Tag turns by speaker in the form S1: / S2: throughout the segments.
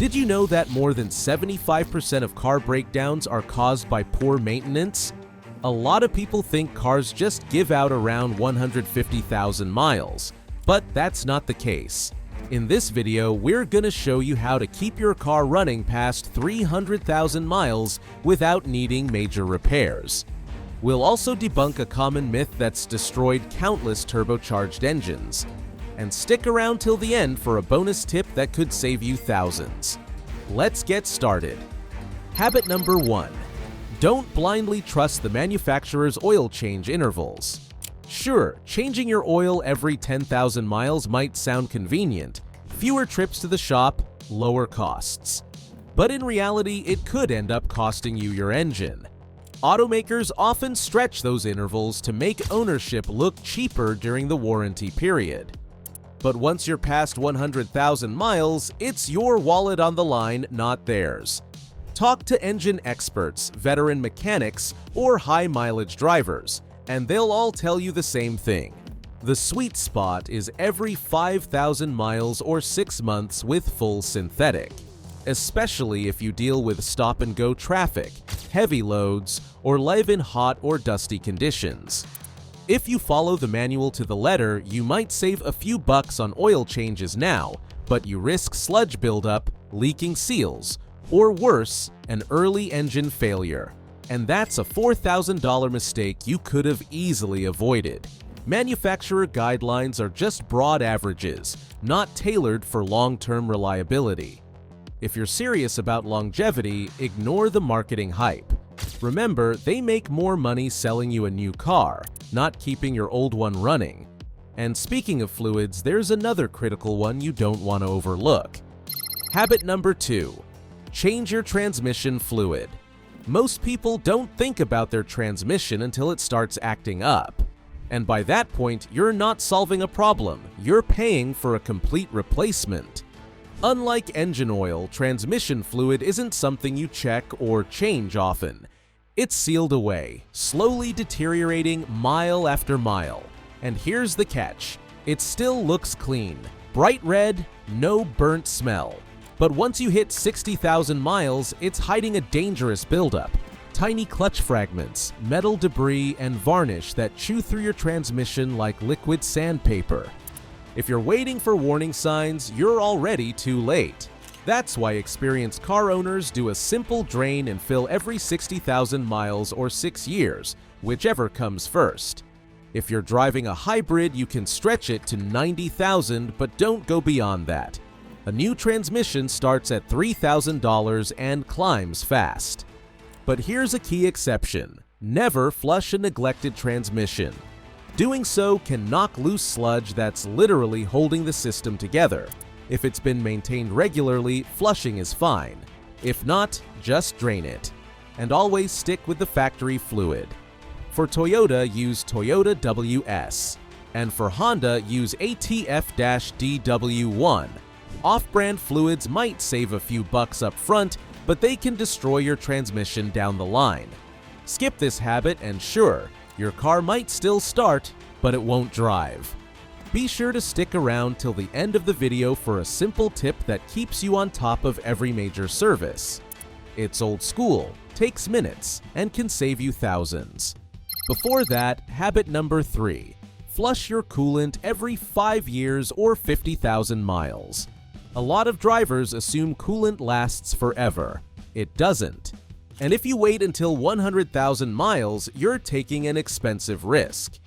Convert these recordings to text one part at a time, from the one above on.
S1: Did you know that more than 75% of car breakdowns are caused by poor maintenance? A lot of people think cars just give out around 150,000 miles, but that's not the case. In this video, we're gonna show you how to keep your car running past 300,000 miles without needing major repairs. We'll also debunk a common myth that's destroyed countless turbocharged engines. And stick around till the end for a bonus tip that could save you thousands. Let's get started. Habit number 1. Don't blindly trust the manufacturer's oil change intervals. Sure, changing your oil every 10,000 miles might sound convenient. Fewer trips to the shop, lower costs. But in reality, it could end up costing you your engine. Automakers often stretch those intervals to make ownership look cheaper during the warranty period. But once you're past 100,000 miles, it's your wallet on the line, not theirs. Talk to engine experts, veteran mechanics, or high-mileage drivers, and they'll all tell you the same thing. The sweet spot is every 5,000 miles or 6 months with full synthetic, especially if you deal with stop-and-go traffic, heavy loads, or live in hot or dusty conditions. If you follow the manual to the letter, you might save a few bucks on oil changes now, but you risk sludge buildup, leaking seals, or worse, an early engine failure. And that's a $4,000 mistake you could have easily avoided. Manufacturer guidelines are just broad averages, not tailored for long-term reliability. If you're serious about longevity, ignore the marketing hype. Remember, they make more money selling you a new car, not keeping your old one running. And speaking of fluids, there's another critical one you don't want to overlook. Habit number 2. Change your transmission fluid. Most people don't think about their transmission until it starts acting up. And by that point, you're not solving a problem, you're paying for a complete replacement. Unlike engine oil, transmission fluid isn't something you check or change often. It's sealed away, slowly deteriorating mile after mile. And here's the catch. It still looks clean. Bright red, no burnt smell. But once you hit 60,000 miles, it's hiding a dangerous buildup. Tiny clutch fragments, metal debris, and varnish that chew through your transmission like liquid sandpaper. If you're waiting for warning signs, you're already too late. That's why experienced car owners do a simple drain and fill every 60,000 miles or 6 years, whichever comes first. If you're driving a hybrid, you can stretch it to 90,000, but don't go beyond that. A new transmission starts at $3,000 and climbs fast. But here's a key exception. Never flush a neglected transmission. Doing so can knock loose sludge that's literally holding the system together. If it's been maintained regularly, flushing is fine. If not, just drain it. And always stick with the factory fluid. For Toyota, use Toyota WS. And for Honda, use ATF-DW1. Off-brand fluids might save a few bucks up front, but they can destroy your transmission down the line. Skip this habit and sure, your car might still start, but it won't drive. Be sure to stick around till the end of the video for a simple tip that keeps you on top of every major service. It's old school, takes minutes, and can save you thousands. Before that, habit number 3. Flush your coolant every 5 years or 50,000 miles. A lot of drivers assume coolant lasts forever. It doesn't. And if you wait until 100,000 miles, you're taking an expensive risk.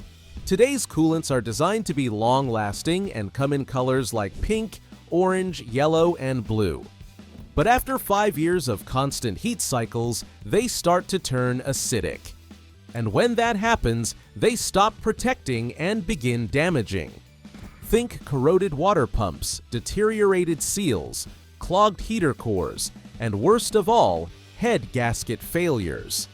S1: Today's coolants are designed to be long-lasting and come in colors like pink, orange, yellow, and blue. But after 5 years of constant heat cycles, they start to turn acidic. And when that happens, they stop protecting and begin damaging. Think corroded water pumps, deteriorated seals, clogged heater cores, and worst of all, head gasket failures.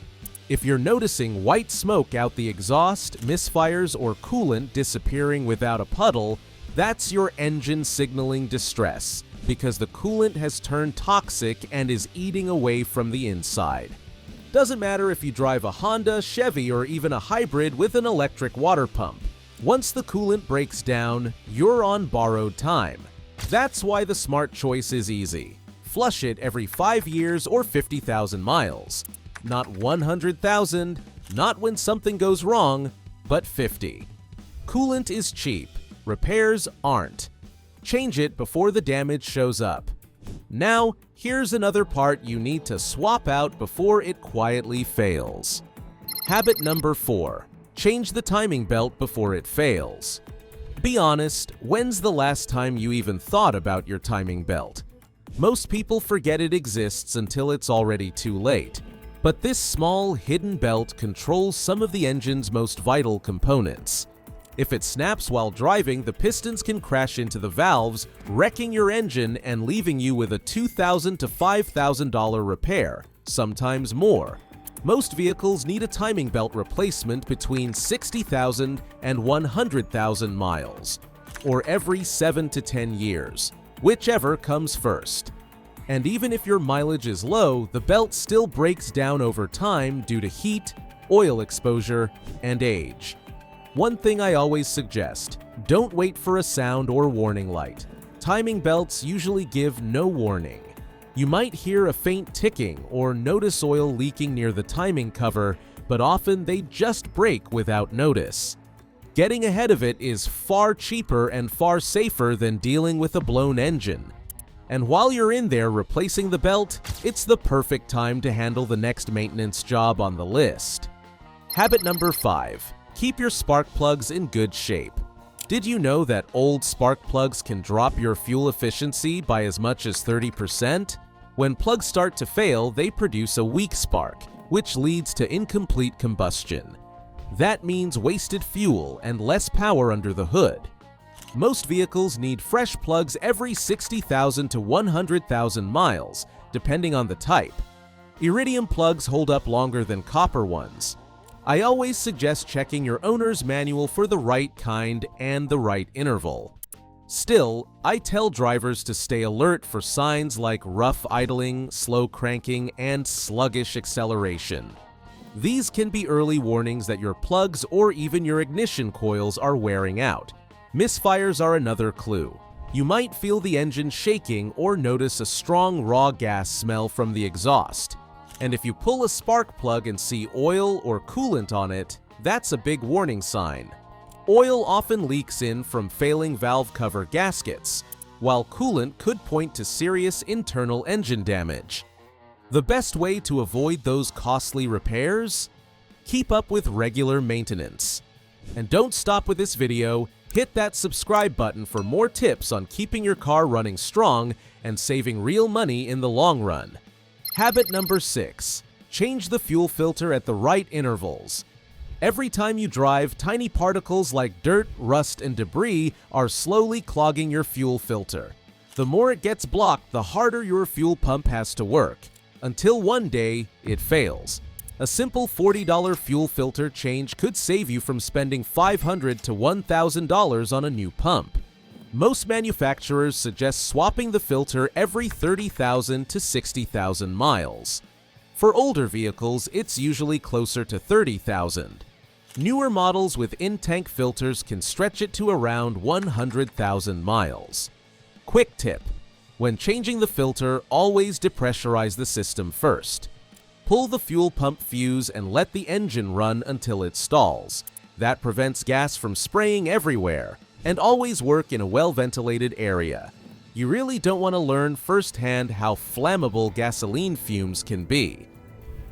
S1: If you're noticing white smoke out the exhaust, misfires, or coolant disappearing without a puddle, that's your engine signaling distress, because the coolant has turned toxic and is eating away from the inside. Doesn't matter if you drive a Honda, Chevy, or even a hybrid with an electric water pump. Once the coolant breaks down, you're on borrowed time. That's why the smart choice is easy. Flush it every 5 years or 50,000 miles. Not 100,000, not when something goes wrong, but 50. Coolant is cheap. Repairs aren't. Change it before the damage shows up. Now, here's another part you need to swap out before it quietly fails. Habit number 4. Change the timing belt before it fails. Be honest, when's the last time you even thought about your timing belt? Most people forget it exists until it's already too late. But this small, hidden belt controls some of the engine's most vital components. If it snaps while driving, the pistons can crash into the valves, wrecking your engine and leaving you with a $2,000 to $5,000 repair, sometimes more. Most vehicles need a timing belt replacement between 60,000 and 100,000 miles, or every 7 to 10 years, whichever comes first. And even if your mileage is low, the belt still breaks down over time due to heat, oil exposure, and age. One thing I always suggest, don't wait for a sound or warning light. Timing belts usually give no warning. You might hear a faint ticking or notice oil leaking near the timing cover, but often they just break without notice. Getting ahead of it is far cheaper and far safer than dealing with a blown engine. And while you're in there replacing the belt, it's the perfect time to handle the next maintenance job on the list. Habit number 5. Keep your spark plugs in good shape. Did you know that old spark plugs can drop your fuel efficiency by as much as 30%? When plugs start to fail, they produce a weak spark, which leads to incomplete combustion. That means wasted fuel and less power under the hood. Most vehicles need fresh plugs every 60,000 to 100,000 miles, depending on the type. Iridium plugs hold up longer than copper ones. I always suggest checking your owner's manual for the right kind and the right interval. Still, I tell drivers to stay alert for signs like rough idling, slow cranking, and sluggish acceleration. These can be early warnings that your plugs or even your ignition coils are wearing out. Misfires are another clue. You might feel the engine shaking or notice a strong raw gas smell from the exhaust. And if you pull a spark plug and see oil or coolant on it, that's a big warning sign. Oil often leaks in from failing valve cover gaskets, while coolant could point to serious internal engine damage. The best way to avoid those costly repairs? Keep up with regular maintenance. And don't stop with this video, hit that subscribe button for more tips on keeping your car running strong and saving real money in the long run. Habit number 6. Change the fuel filter at the right intervals. Every time you drive, tiny particles like dirt, rust, and debris are slowly clogging your fuel filter. The more it gets blocked, the harder your fuel pump has to work, until one day it fails. A simple $40 fuel filter change could save you from spending $500 to $1,000 on a new pump. Most manufacturers suggest swapping the filter every 30,000 to 60,000 miles. For older vehicles, it's usually closer to 30,000. Newer models with in-tank filters can stretch it to around 100,000 miles. Quick tip: when changing the filter, always depressurize the system first. Pull the fuel pump fuse and let the engine run until it stalls. That prevents gas from spraying everywhere. And always work in a well-ventilated area. You really don't want to learn firsthand how flammable gasoline fumes can be.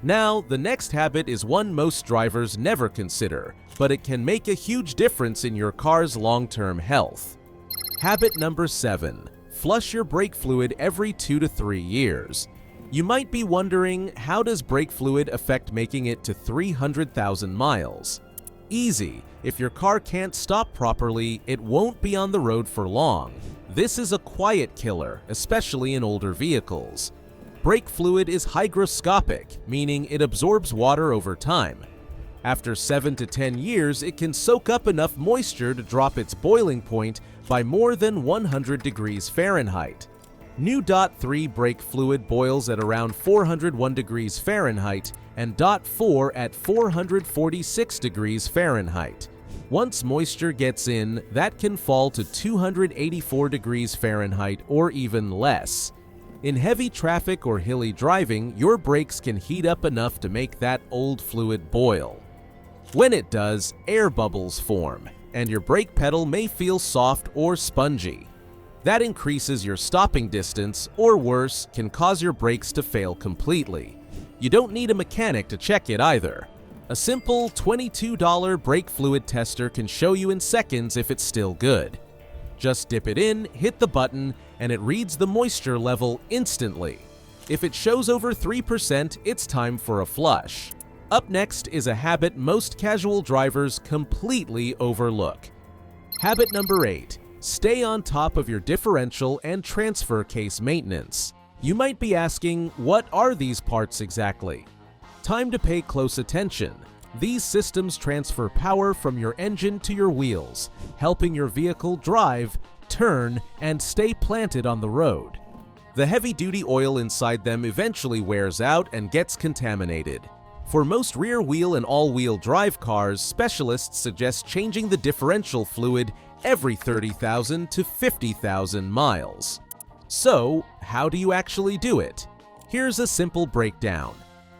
S1: Now, the next habit is one most drivers never consider, but it can make a huge difference in your car's long-term health. Habit number 7. Flush your brake fluid every 2 to 3 years. You might be wondering, how does brake fluid affect making it to 300,000 miles? Easy. If your car can't stop properly, it won't be on the road for long. This is a quiet killer, especially in older vehicles. Brake fluid is hygroscopic, meaning it absorbs water over time. After 7 to 10 years, it can soak up enough moisture to drop its boiling point by more than 100 degrees Fahrenheit. New DOT3 brake fluid boils at around 401 degrees Fahrenheit and DOT4 at 446 degrees Fahrenheit. Once moisture gets in, that can fall to 284 degrees Fahrenheit or even less. In heavy traffic or hilly driving, your brakes can heat up enough to make that old fluid boil. When it does, air bubbles form, and your brake pedal may feel soft or spongy. That increases your stopping distance, or worse, can cause your brakes to fail completely. You don't need a mechanic to check it either. A simple $22 brake fluid tester can show you in seconds if it's still good. Just dip it in, hit the button, and it reads the moisture level instantly. If it shows over 3%, it's time for a flush. Up next is a habit most casual drivers completely overlook. Habit number 8. Stay on top of your differential and transfer case maintenance. You might be asking, what are these parts exactly? Time to pay close attention. These systems transfer power from your engine to your wheels, helping your vehicle drive, turn, and stay planted on the road. The heavy-duty oil inside them eventually wears out and gets contaminated. For most rear-wheel and all-wheel drive cars, specialists suggest changing the differential fluid every 30,000 to 50,000 miles. So, how do you actually do it? Here's a simple breakdown.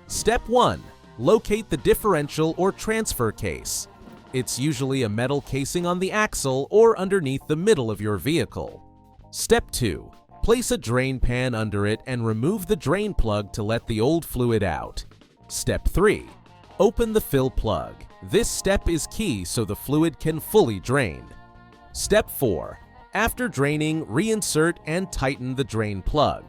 S1: Step 1. Locate the differential or transfer case. It's usually a metal casing on the axle or underneath the middle of your vehicle. Step 2. Place a drain pan under it and remove the drain plug to let the old fluid out. Step 3. Open the fill plug. This step is key so the fluid can fully drain. Step 4. After draining, reinsert and tighten the drain plug.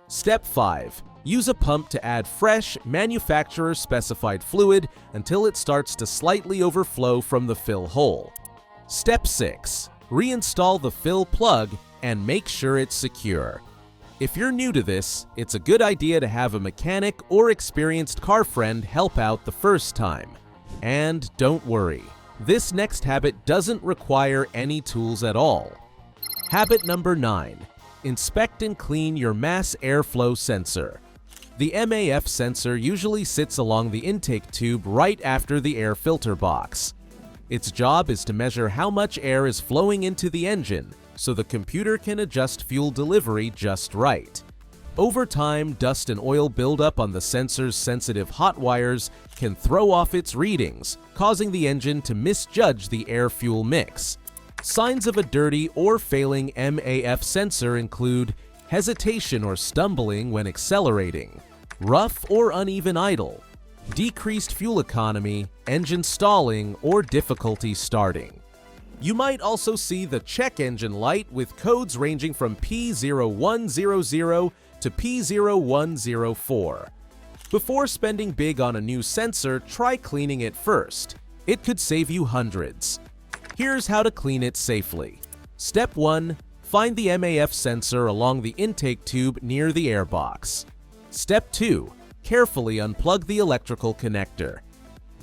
S1: Step 5. Use a pump to add fresh, manufacturer-specified fluid until it starts to slightly overflow from the fill hole. Step 6. Reinstall the fill plug and make sure it's secure. If you're new to this, it's a good idea to have a mechanic or experienced car friend help out the first time. And don't worry, this next habit doesn't require any tools at all. Habit number 9. Inspect and clean your mass airflow sensor. The MAF sensor usually sits along the intake tube right after the air filter box. Its job is to measure how much air is flowing into the engine, so the computer can adjust fuel delivery just right. Over time, dust and oil buildup on the sensor's sensitive hot wires can throw off its readings, causing the engine to misjudge the air-fuel mix. Signs of a dirty or failing MAF sensor include hesitation or stumbling when accelerating, rough or uneven idle, decreased fuel economy, engine stalling, or difficulty starting. You might also see the check engine light with codes ranging from P0100 to P0104. Before spending big on a new sensor, try cleaning it first. It could save you hundreds. Here's how to clean it safely. Step 1. Find the MAF sensor along the intake tube near the airbox. Step 2. Carefully unplug the electrical connector.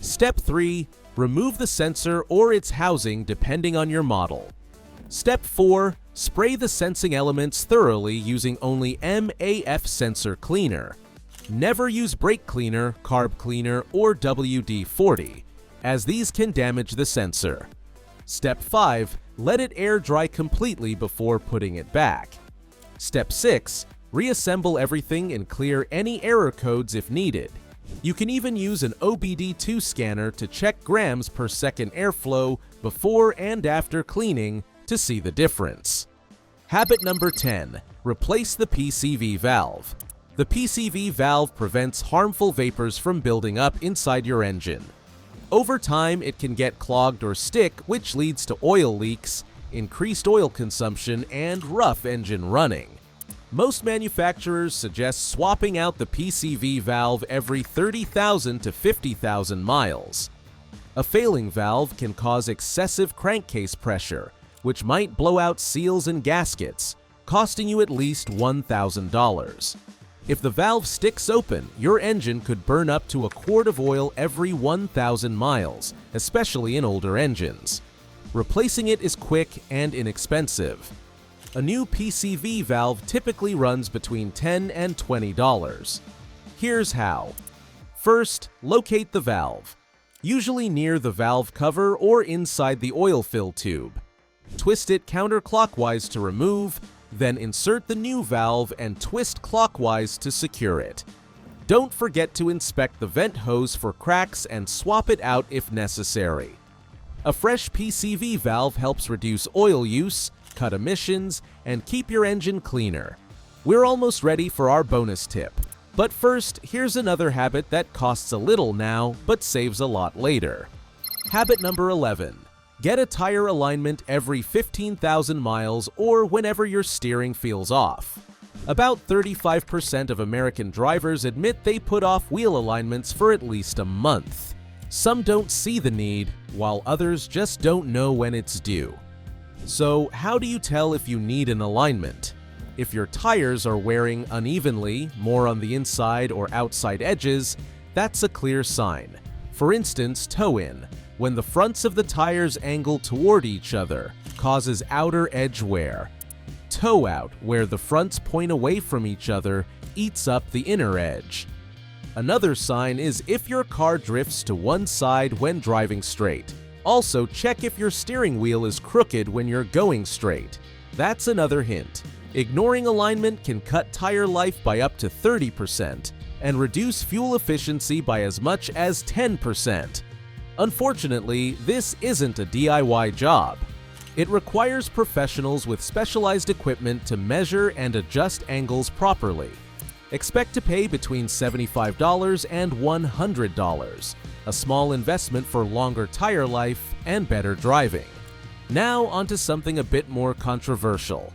S1: Step 3. Remove the sensor or its housing depending on your model. Step 4. Spray the sensing elements thoroughly using only MAF sensor cleaner. Never use brake cleaner, carb cleaner, or WD-40, as these can damage the sensor. Step 5. Let it air dry completely before putting it back. Step 6. Reassemble everything and clear any error codes if needed. You can even use an OBD2 scanner to check grams per second airflow before and after cleaning to see the difference. Habit number 10. Replace the PCV valve. The PCV valve prevents harmful vapors from building up inside your engine. Over time, it can get clogged or stick, which leads to oil leaks, increased oil consumption, and rough engine running. Most manufacturers suggest swapping out the PCV valve every 30,000 to 50,000 miles. A failing valve can cause excessive crankcase pressure, which might blow out seals and gaskets, costing you at least $1,000. If the valve sticks open, your engine could burn up to a quart of oil every 1,000 miles, especially in older engines. Replacing it is quick and inexpensive. A new PCV valve typically runs between $10 and $20. Here's how. First, locate the valve, usually near the valve cover or inside the oil fill tube. Twist it counterclockwise to remove, Then insert the new valve and twist clockwise to secure it. Don't forget to inspect the vent hose for cracks and swap it out if necessary. A fresh PCV valve helps reduce oil use, cut emissions, and keep your engine cleaner. We're almost ready for our bonus tip. But first, here's another habit that costs a little now, but saves a lot later. Habit number 11. Get a tire alignment every 15,000 miles or whenever your steering feels off. About 35% of American drivers admit they put off wheel alignments for at least a month. Some don't see the need, while others just don't know when it's due. So, how do you tell if you need an alignment? If your tires are wearing unevenly, more on the inside or outside edges, that's a clear sign. For instance, toe-in, when the fronts of the tires angle toward each other, causes outer edge wear. Toe-out, where the fronts point away from each other, eats up the inner edge. Another sign is if your car drifts to one side when driving straight. Also, check if your steering wheel is crooked when you're going straight. That's another hint. Ignoring alignment can cut tire life by up to 30% and reduce fuel efficiency by as much as 10%. Unfortunately, this isn't a DIY job. It requires professionals with specialized equipment to measure and adjust angles properly. Expect to pay between $75 and $100, a small investment for longer tire life and better driving. Now onto something a bit more controversial.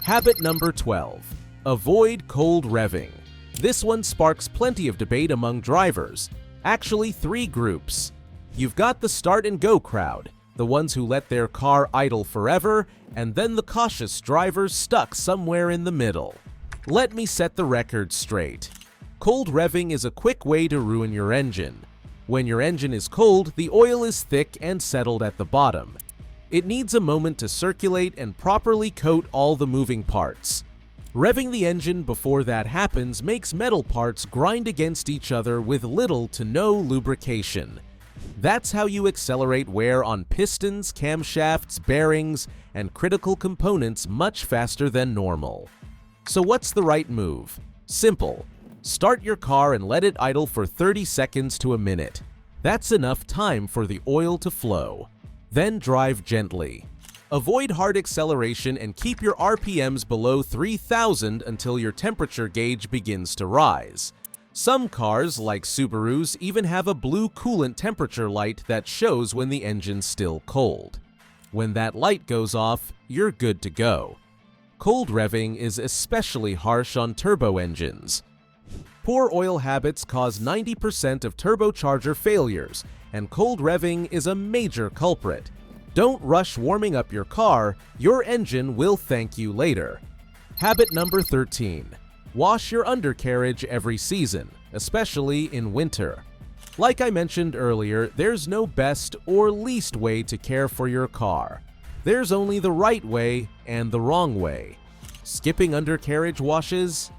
S1: Habit number 12. Avoid cold revving. This one sparks plenty of debate among drivers. Actually, 3 groups. You've got the start and go crowd, the ones who let their car idle forever, and then the cautious drivers stuck somewhere in the middle. Let me set the record straight. Cold revving is a quick way to ruin your engine. When your engine is cold, the oil is thick and settled at the bottom. It needs a moment to circulate and properly coat all the moving parts. Revving the engine before that happens makes metal parts grind against each other with little to no lubrication. That's how you accelerate wear on pistons, camshafts, bearings, and critical components much faster than normal. So what's the right move? Simple. Start your car and let it idle for 30 seconds to a minute. That's enough time for the oil to flow. Then drive gently. Avoid hard acceleration and keep your RPMs below 3,000 until your temperature gauge begins to rise. Some cars, like Subarus, even have a blue coolant temperature light that shows when the engine's still cold. When that light goes off, you're good to go. Cold revving is especially harsh on turbo engines. Poor oil habits cause 90% of turbocharger failures, and cold revving is a major culprit. Don't rush warming up your car, your engine will thank you later. Habit number 13. Wash your undercarriage every season, especially in winter. Like I mentioned earlier, there's no best or least way to care for your car. There's only the right way and the wrong way. Skipping undercarriage washes?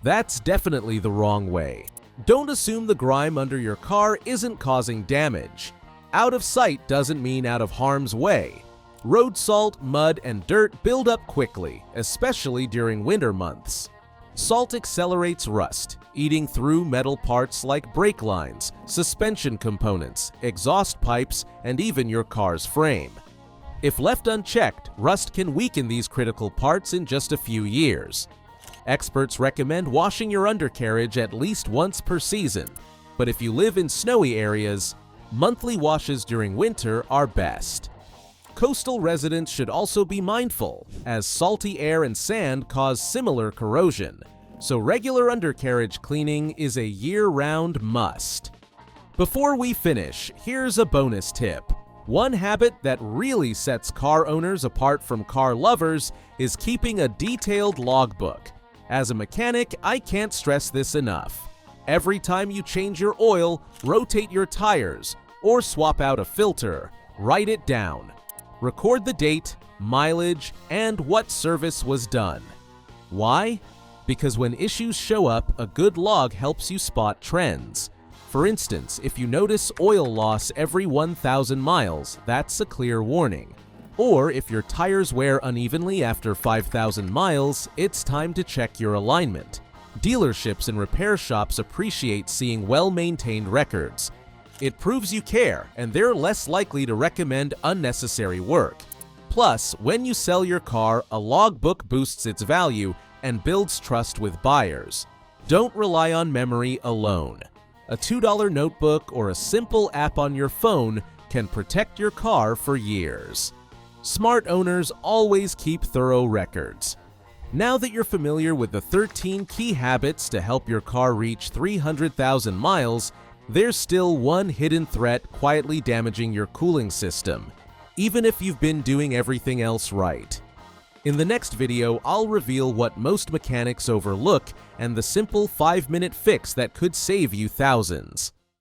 S1: That's definitely the wrong way. Don't assume the grime under your car isn't causing damage. Out of sight doesn't mean out of harm's way. Road salt, mud, and dirt build up quickly, especially during winter months. Salt accelerates rust, eating through metal parts like brake lines, suspension components, exhaust pipes, and even your car's frame. If left unchecked, rust can weaken these critical parts in just a few years. Experts recommend washing your undercarriage at least once per season, but if you live in snowy areas, monthly washes during winter are best. Coastal residents should also be mindful, as salty air and sand cause similar corrosion, so regular undercarriage cleaning is a year-round must. Before we finish, here's a bonus tip. One habit that really sets car owners apart from car lovers is keeping a detailed logbook. As a mechanic, I can't stress this enough. Every time you change your oil, rotate your tires, or swap out a filter, write it down. Record the date, mileage, and what service was done. Why? Because when issues show up, a good log helps you spot trends. For instance, if you notice oil loss every 1,000 miles, that's a clear warning. Or if your tires wear unevenly after 5,000 miles, it's time to check your alignment. Dealerships and repair shops appreciate seeing well-maintained records. It proves you care, and they're less likely to recommend unnecessary work. Plus, when you sell your car, a logbook boosts its value and builds trust with buyers. Don't rely on memory alone. A $2 notebook or a simple app on your phone can protect your car for years. Smart owners always keep thorough records. Now that you're familiar with the 13 key habits to help your car reach 300,000 miles, there's still one hidden threat quietly damaging your cooling system, even if you've been doing everything else right. In the next video, I'll reveal what most mechanics overlook and the simple 5-minute fix that could save you thousands.